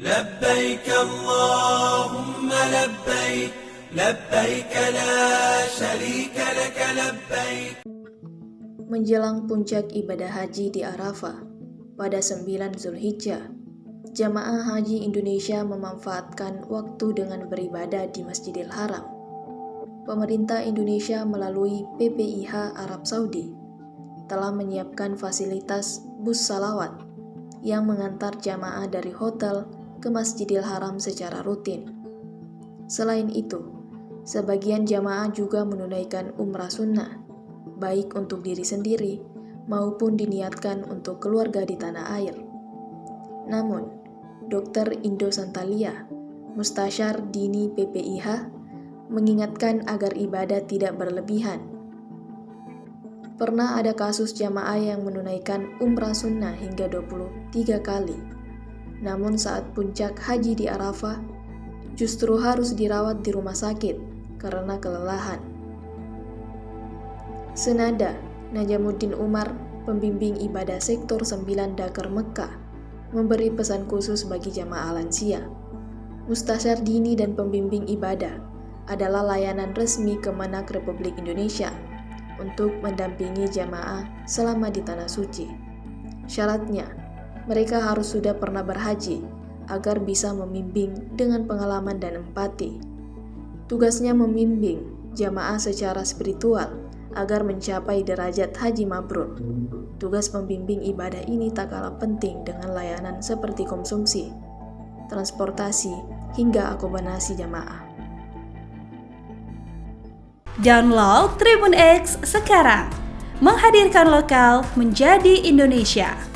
لبيك اللهم لبيك لبيك لا شريك لك لبيك. Menjelang puncak ibadah haji di Arafah pada 9 Zulhijjah, jamaah haji Indonesia memanfaatkan waktu dengan beribadah di Masjidil Haram. Pemerintah Indonesia melalui PPIH Arab Saudi telah menyiapkan fasilitas bus salawat yang mengantar jamaah dari hotel ke Masjidil Haram secara rutin. Selain itu, sebagian jamaah juga menunaikan umrah sunnah, baik untuk diri sendiri maupun diniatkan untuk keluarga di tanah air. Namun, Dr. Indo Santalia, Mustasyar Dini PPIH, mengingatkan agar ibadah tidak berlebihan. Pernah ada kasus jamaah yang menunaikan umrah sunnah hingga 23 kali. Namun saat puncak haji di Arafah, justru harus dirawat di rumah sakit karena kelelahan. Senada, Najamuddin Umar, pembimbing ibadah sektor 9 Dakar Mekah, memberi pesan khusus bagi jamaah lansia. Mustasyar Dini dan pembimbing ibadah adalah layanan resmi Kemenak Republik Indonesia untuk mendampingi jamaah selama di Tanah Suci. Syaratnya, mereka harus sudah pernah berhaji agar bisa membimbing dengan pengalaman dan empati. Tugasnya membimbing jamaah secara spiritual agar mencapai derajat haji mabrur. Tugas pembimbing ibadah ini tak kalah penting dengan layanan seperti konsumsi, transportasi, hingga akomodasi jamaah. Download Tribun X sekarang, menghadirkan lokal menjadi Indonesia.